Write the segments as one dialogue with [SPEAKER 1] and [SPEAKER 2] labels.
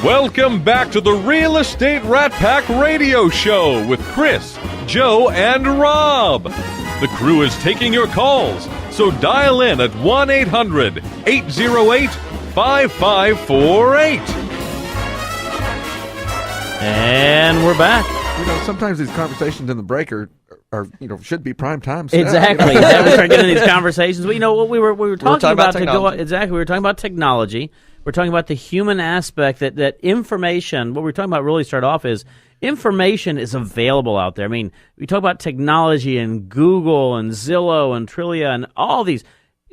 [SPEAKER 1] Welcome back to the Real Estate Rat Pack Radio Show with Chris, Joe, and Rob. The crew is taking your calls, so dial in at 1-800-808-5548.
[SPEAKER 2] And we're back.
[SPEAKER 3] Sometimes these conversations in the break are should be prime time stuff.
[SPEAKER 2] Exactly. We start getting these conversations. But, what we were talking about exactly. We were talking about technology. We're talking about the human aspect that information. What we're talking about really start off is information is available out there. I mean, we talk about technology and Google and Zillow and Trillia and all these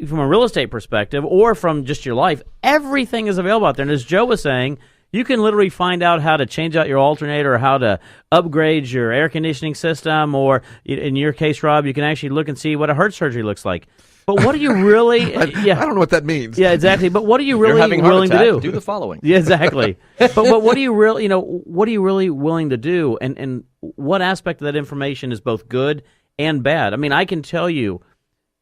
[SPEAKER 2] from a real estate perspective or from just your life. Everything is available out there. And as Joe was saying, you can literally find out how to change out your alternator or how to upgrade your air conditioning system, or in your case, Rob, you can actually look and see what a heart surgery looks like. But what are you really?
[SPEAKER 3] I don't know what that means.
[SPEAKER 2] Yeah, exactly. But what are you really willing to do?
[SPEAKER 4] Do the following.
[SPEAKER 2] Yeah, exactly. but what are you really? What are you really willing to do? And what aspect of that information is both good and bad? I mean, I can tell you,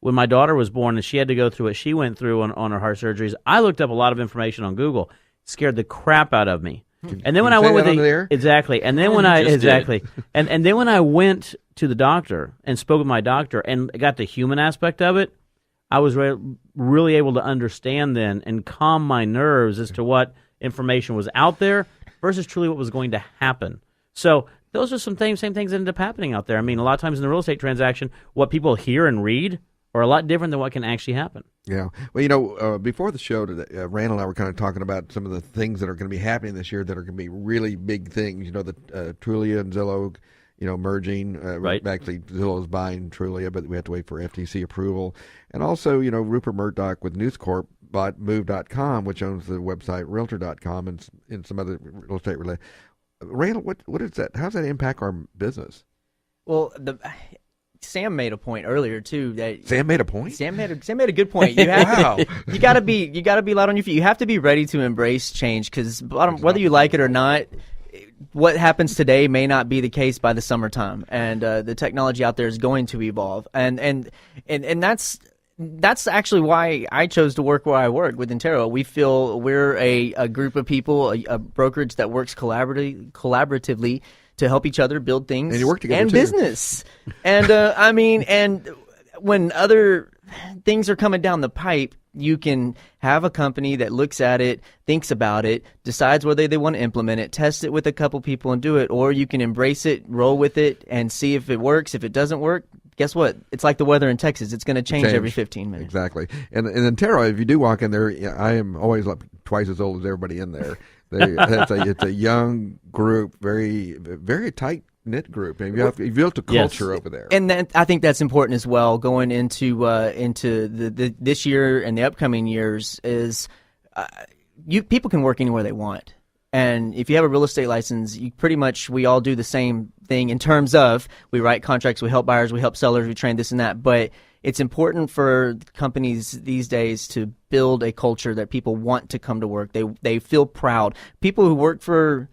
[SPEAKER 2] when my daughter was born and she had to go through what she went through on her heart surgeries, I looked up a lot of information on Google. Scared the crap out of me. And then when I went with exactly, and then when I and then when I went to the doctor and spoke with my doctor and got the human aspect of it, I was really able to understand then and calm my nerves as to what information was out there versus truly what was going to happen. So those are same things that end up happening out there. I mean, a lot of times in the real estate transaction, what people hear and read are a lot different than what can actually happen.
[SPEAKER 3] Yeah. Well, before the show today, Randall and I were kind of talking about some of the things that are going to be happening this year that are going to be really big things. The Trulia and Zillow, merging.
[SPEAKER 2] Right.
[SPEAKER 3] Actually, Zillow is buying Trulia, but we have to wait for FTC approval. And also, Rupert Murdoch with News Corp bought Move.com, which owns the website Realtor.com and some other real estate related. Randall, what is that? How does that impact our business?
[SPEAKER 4] Well, Sam made a point earlier too.
[SPEAKER 3] Sam made a point.
[SPEAKER 4] Sam made a good point. You have you got to be loud on your feet. You have to be ready to embrace change because whether you like it or not, what happens today may not be the case by the summertime. And the technology out there is going to evolve. And that's actually why I chose to work where I work with Intero. We feel we're a group of people, a brokerage that works collaboratively to help each other build things
[SPEAKER 3] and you work together
[SPEAKER 4] and
[SPEAKER 3] too.
[SPEAKER 4] Business. And and when other things are coming down the pipe, you can have a company that looks at it, thinks about it, decides whether they want to implement it, test it with a couple people and do it, or you can embrace it, roll with it, and see if it works. If it doesn't work, guess what? It's like the weather in Texas. It's going to change every 15 minutes.
[SPEAKER 3] Exactly. And in Intero, if you do walk in there, I am always like twice as old as everybody in there. It's a young group, very very tight knit group, and you built a culture over there.
[SPEAKER 4] And I think that's important as well. Going into this year and the upcoming years is people can work anywhere they want, and if you have a real estate license, we all do the same thing in terms of we write contracts, we help buyers, we help sellers, we train this and that, but it's important for companies these days to build a culture that people want to come to work. They feel proud. People who work for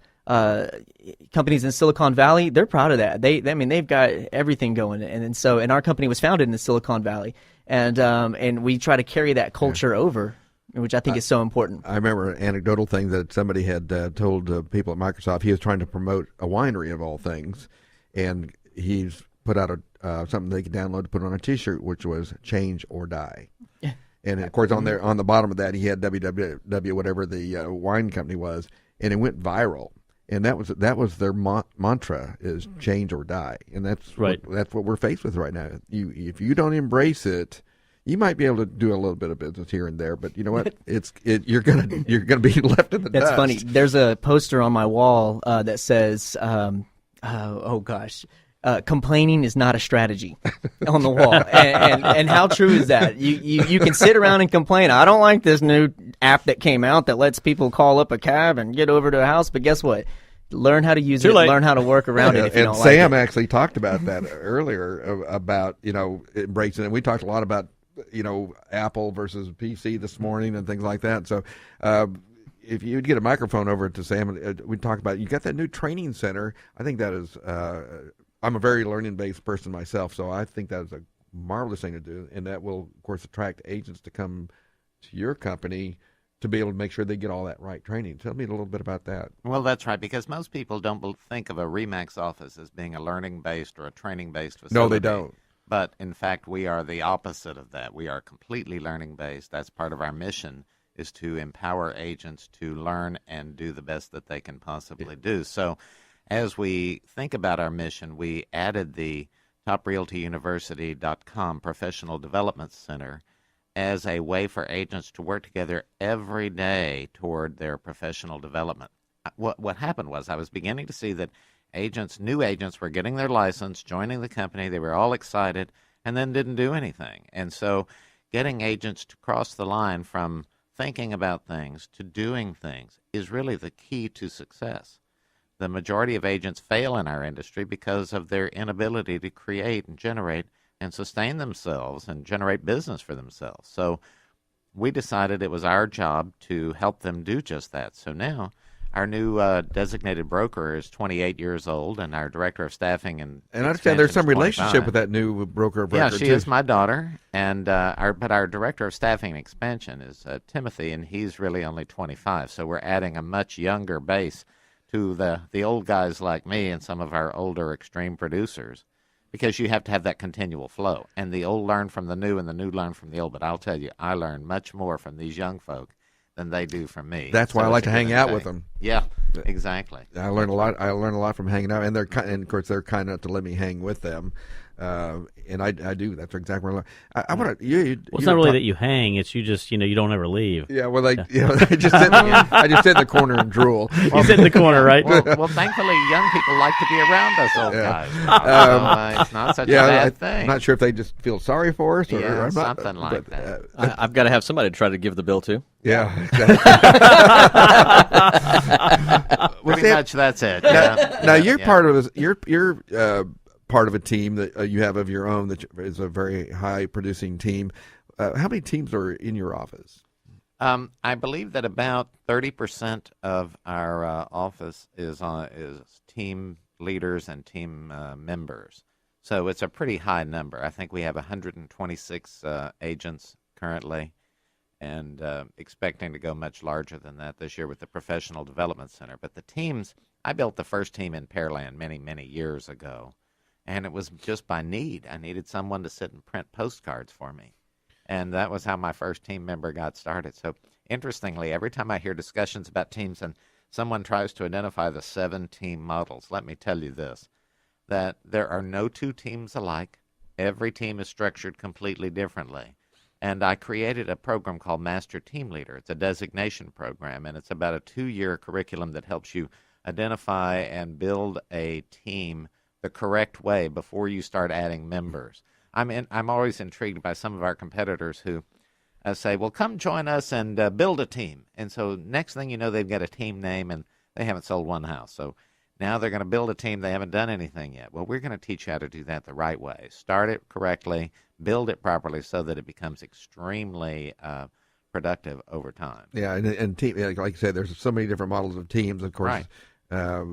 [SPEAKER 4] companies in Silicon Valley, they're proud of that. They've got everything going, and our company was founded in the Silicon Valley, and we try to carry that culture over, which I think is so important.
[SPEAKER 3] I remember an anecdotal thing that somebody had told people at Microsoft. He was trying to promote a winery of all things, and he's put out something they could download to put on a T-shirt, which was "Change or Die." Yeah. And of course, on the bottom of that, he had www, whatever the wine company was, and it went viral. And that was their mantra is "Change or Die," and that's
[SPEAKER 2] right.
[SPEAKER 3] That's what we're faced with right now. If you don't embrace it, you might be able to do a little bit of business here and there, but you know what? You're gonna be left in the dust.
[SPEAKER 4] That's funny. There's a poster on my wall that says, complaining is not a strategy on the wall. And how true is that? You can sit around and complain. I don't like this new app that came out that lets people call up a cab and get over to a house. But guess what? Learn how to use it. Learn how to work around it if you don't like it.
[SPEAKER 3] And Sam actually talked about that earlier about, embracing it. We talked a lot about, Apple versus PC this morning and things like that. So if you would get a microphone over to Sam, we talked about, you got that new training center. I think that is I'm a very learning-based person myself, so I think that is a marvelous thing to do, and that will, of course, attract agents to come to your company to be able to make sure they get all that right training. Tell me a little bit about that.
[SPEAKER 5] Well, that's right, because most people don't think of a RE/MAX office as being a learning-based or a training-based facility.
[SPEAKER 3] No, they don't.
[SPEAKER 5] But, in fact, we are the opposite of that. We are completely learning-based. That's part of our mission, is to empower agents to learn and do the best that they can possibly do. So as we think about our mission, we added the TopRealtyUniversity.com Professional Development Center as a way for agents to work together every day toward their professional development. What happened was I was beginning to see that new agents were getting their license, joining the company, they were all excited, and then didn't do anything. And so getting agents to cross the line from thinking about things to doing things is really the key to success. The majority of agents fail in our industry because of their inability to create and generate and sustain themselves and generate business for themselves. So we decided it was our job to help them do just that. So now our new designated broker is 28 years old, and our director of staffing and
[SPEAKER 3] I understand there's some
[SPEAKER 5] 25.
[SPEAKER 3] relationship with that new broker of record.
[SPEAKER 5] Yeah, she is my daughter, and our director of staffing and expansion is Timothy, and he's really only 25. So we're adding a much younger base to the old guys like me and some of our older extreme producers, because you have to have that continual flow. And the old learn from the new and the new learn from the old. But I'll tell you, I learn much more from these young folk than they do from me.
[SPEAKER 3] That's why I like to hang out with them.
[SPEAKER 5] Yeah, exactly.
[SPEAKER 3] I learn a lot. I learn a lot from hanging out, and and of course they're kind enough to let me hang with them. And I do. That's exactly what I learn. I want to.
[SPEAKER 2] Well, it's not really that you hang; it's you just you don't ever leave.
[SPEAKER 3] Yeah, well, I just sit in the corner and drool.
[SPEAKER 2] You sit in the corner, right?
[SPEAKER 5] Well, thankfully, young people like to be around us old guys. It's not such a bad thing.
[SPEAKER 3] I'm not sure if they just feel sorry for us or
[SPEAKER 5] something like that.
[SPEAKER 6] I've got to have somebody to try to give the bill to.
[SPEAKER 3] Yeah, exactly.
[SPEAKER 5] Pretty much that's it.
[SPEAKER 3] Now you're part of you're part of a team that you have of your own that is a very high producing team. How many teams are in your office?
[SPEAKER 5] I believe that about 30% of our office is team leaders and team members. So it's a pretty high number. I think we have 126 agents currently, and expecting to go much larger than that this year with the Professional Development Center. But the teams, I built the first team in Pearland many, many years ago, and it was just by need. I needed someone to sit and print postcards for me. And that was how my first team member got started. So interestingly, every time I hear discussions about teams and someone tries to identify the 7 team models, let me tell you this, that there are no 2 teams alike. Every team is structured completely differently. And I created a program called Master Team Leader. It's a designation program, and it's about a 2-year curriculum that helps you identify and build a team the correct way before you start adding members. I'm always intrigued by some of our competitors who say, well, come join us and build a team. And so next thing you know, they've got a team name, and they haven't sold one house. So now they're going to build a team. They haven't done anything yet. Well, we're going to teach you how to do that the right way. Start it correctly, build it properly so that it becomes extremely productive over time.
[SPEAKER 3] Yeah, and team, like you said, there's so many different models of teams. Of course,
[SPEAKER 5] right.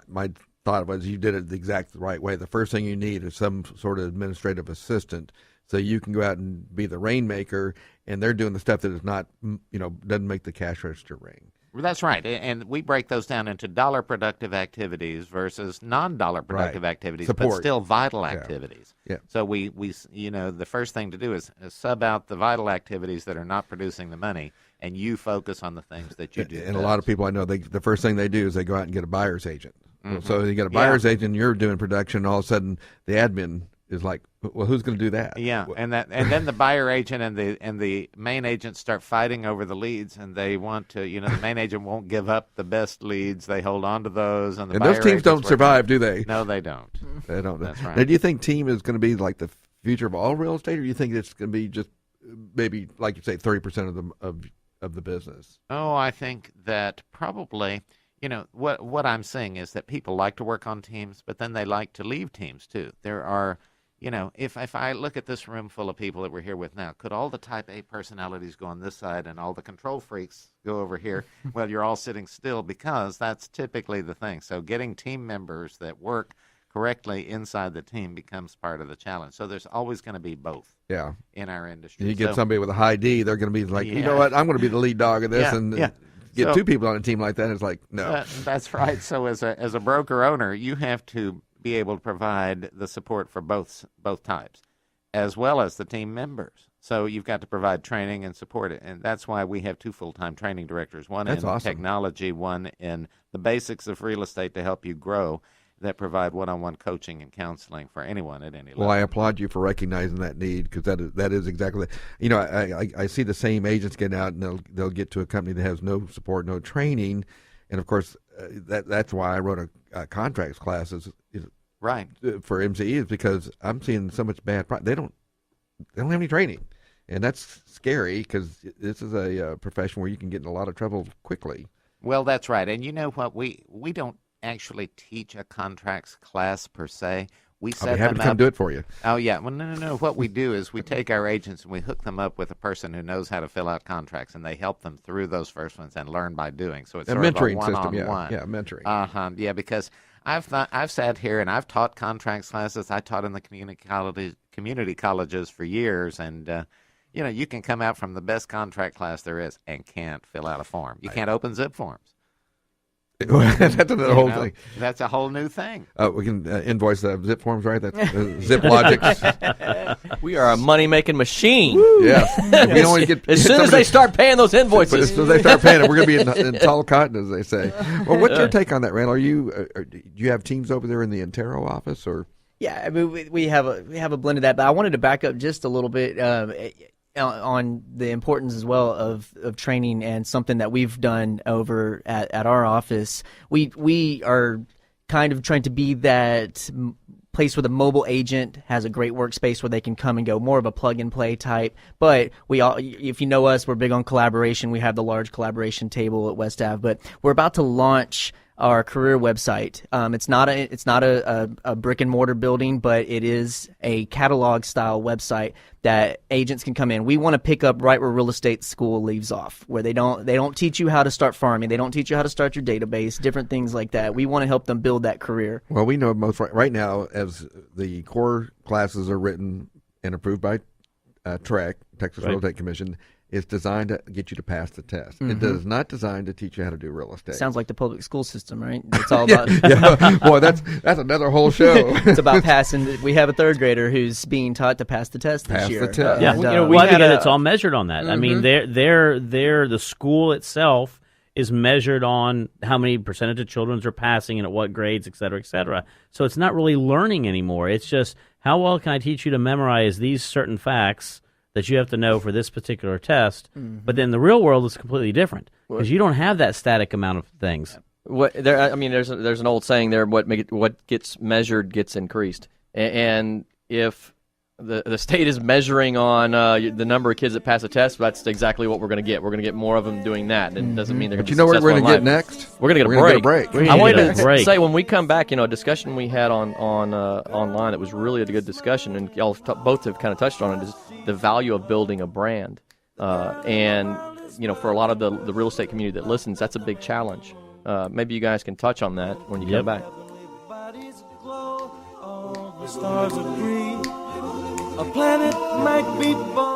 [SPEAKER 3] My thought was you did it the exact right way. The first thing you need is some sort of administrative assistant, so you can go out and be the rainmaker, and they're doing the stuff that is not, doesn't make the cash register ring.
[SPEAKER 5] That's right, and we break those down into dollar productive activities versus non-dollar productive activities,
[SPEAKER 3] Support.
[SPEAKER 5] but still vital activities.
[SPEAKER 3] Yeah.
[SPEAKER 5] So we the first thing to do is sub out the vital activities that are not producing the money, and you focus on the things that you do.
[SPEAKER 3] And
[SPEAKER 5] best.
[SPEAKER 3] a lot of people I know, the first thing they do is they go out and get a buyer's agent. Mm-hmm. So you get a buyer's agent, you're doing production, and all of a sudden the admin is like, well, who's going to do that?
[SPEAKER 5] Yeah, and then the buyer agent and the main agent start fighting over the leads, and they want to, the main agent won't give up the best leads. They hold on to those, and
[SPEAKER 3] those teams don't survive, do they?
[SPEAKER 5] No, they don't.
[SPEAKER 3] They don't.
[SPEAKER 5] That's right.
[SPEAKER 3] Now, do you think team is going to be like the future of all real estate, or do you think it's going to be just maybe, like you say, 30% of the business?
[SPEAKER 5] Oh, I think that probably. What I'm saying is that people like to work on teams, but then they like to leave teams too. There are, if I look at this room full of people that we're here with now, could all the type A personalities go on this side and all the control freaks go over here? Well, you're all sitting still, because that's typically the thing. So getting team members that work correctly inside the team becomes part of the challenge. So there's always going to be both.
[SPEAKER 3] Yeah.
[SPEAKER 5] In our industry,
[SPEAKER 3] You get
[SPEAKER 5] so,
[SPEAKER 3] somebody with a high D, they're going to be like, you know
[SPEAKER 5] Yeah.
[SPEAKER 3] what, I'm going to be the lead dog of this,
[SPEAKER 5] Yeah,
[SPEAKER 3] and
[SPEAKER 5] yeah.
[SPEAKER 3] get
[SPEAKER 5] So-
[SPEAKER 3] two people on a team like that. It's like, no.
[SPEAKER 5] That's right. So as a broker owner, you have to be able to provide the support for both types, as well as the team members. So you've got to provide training and support it, and that's why we have 2 full-time training directors, one
[SPEAKER 3] That's
[SPEAKER 5] in
[SPEAKER 3] awesome.
[SPEAKER 5] technology, one in the basics of real estate to help you grow, that provide one-on-one coaching and counseling for anyone at any level.
[SPEAKER 3] Well, I applaud you for recognizing that need, because that is exactly, you know, I see the same agents getting out and they'll get to a company that has no support, no training, and of course that's why I wrote a contracts class is
[SPEAKER 5] right.
[SPEAKER 3] for MCE, is because I'm seeing so much bad. They don't have any training, and that's scary, because this is a profession where you can get in a lot of trouble quickly.
[SPEAKER 5] Well, that's right. And you know what? We don't actually teach a contracts class per se. We set
[SPEAKER 3] I'll be happy
[SPEAKER 5] them
[SPEAKER 3] to come
[SPEAKER 5] up.
[SPEAKER 3] do it for you.
[SPEAKER 5] Oh, yeah. Well, no. What we do is we take our agents and we hook them up with a person who knows how to fill out contracts, and they help them through those first ones and learn by doing. So it's
[SPEAKER 3] A
[SPEAKER 5] sort of a
[SPEAKER 3] mentoring system,
[SPEAKER 5] one-on-one.
[SPEAKER 3] yeah, mentoring.
[SPEAKER 5] Yeah, because I've sat here and I've taught contracts classes. I taught in the community colleges for years, and you can come out from the best contract class there is and can't fill out a form. You can't open zip forms.
[SPEAKER 3] That's another whole thing.
[SPEAKER 5] That's a whole new thing.
[SPEAKER 3] We can invoice zip forms, right? That's Zip Logics.
[SPEAKER 6] We are a money-making machine.
[SPEAKER 3] Yeah. If we don't want to get
[SPEAKER 6] As soon as they start paying those
[SPEAKER 3] But
[SPEAKER 6] invoices.
[SPEAKER 3] as soon as they start paying it, we're going to be in tall cotton, as they say. Well, what's your take on that, Randall? Do you have teams over there in the Antero office, or?
[SPEAKER 4] Yeah, I mean, we have a blend of that, but I wanted to back up just a little bit on the importance as well of training, and something that we've done over at our office. We are kind of trying to be that place where the mobile agent has a great workspace where they can come and go, more of a plug and play type. But if you know us, we're big on collaboration. We have the large collaboration table at West Ave, but we're about to launch our career website. It's not a brick and mortar building, but it is a catalog style website that agents can come in. We want to pick up right where real estate school leaves off, where they don't teach you how to start farming, they don't teach you how to start your database, different things like that. We want to help them build that career.
[SPEAKER 3] Well, we know most right now, as the core classes are written and approved by TREC, Texas Real Estate Commission, it's designed to get you to pass the test.
[SPEAKER 4] Mm-hmm.
[SPEAKER 3] It is not designed to teach you how to do real estate.
[SPEAKER 4] Sounds like the public school system, right? It's all about
[SPEAKER 3] yeah. Boy, that's another whole show.
[SPEAKER 4] it's about passing. We have a third grader who's being taught to pass the test this
[SPEAKER 3] Pass the
[SPEAKER 4] year.
[SPEAKER 3] test.
[SPEAKER 2] Yeah,
[SPEAKER 4] And,
[SPEAKER 2] because it's all measured on that. I mean, the school itself is measured on how many percentage of children are passing and at what grades, et cetera, et cetera. So it's not really learning anymore. It's just, how well can I teach you to memorize these certain facts that you have to know for this particular test? But then the real world is completely different, because you don't have that static amount of things.
[SPEAKER 6] There's an old saying there: what gets measured gets increased. And if the state is measuring on the number of kids that pass a test, that's exactly what we're going to get. We're going to get more of them doing that. And it doesn't mean they're going to be
[SPEAKER 3] But you know what we're
[SPEAKER 6] successful
[SPEAKER 3] going to
[SPEAKER 6] in
[SPEAKER 3] get
[SPEAKER 6] life.
[SPEAKER 3] next?
[SPEAKER 6] We're going to
[SPEAKER 3] We're gonna
[SPEAKER 6] get a break.
[SPEAKER 2] We're
[SPEAKER 6] I
[SPEAKER 2] gonna
[SPEAKER 6] wanted
[SPEAKER 2] get a
[SPEAKER 6] to
[SPEAKER 2] break.
[SPEAKER 6] say, when we come back, a discussion we had online, it was really a good discussion, and y'all both have kind of touched on it, is the value of building a brand. And for a lot of the real estate community that listens, that's a big challenge. Maybe you guys can touch on that when you come back.
[SPEAKER 7] The stars agree. A planet might be born.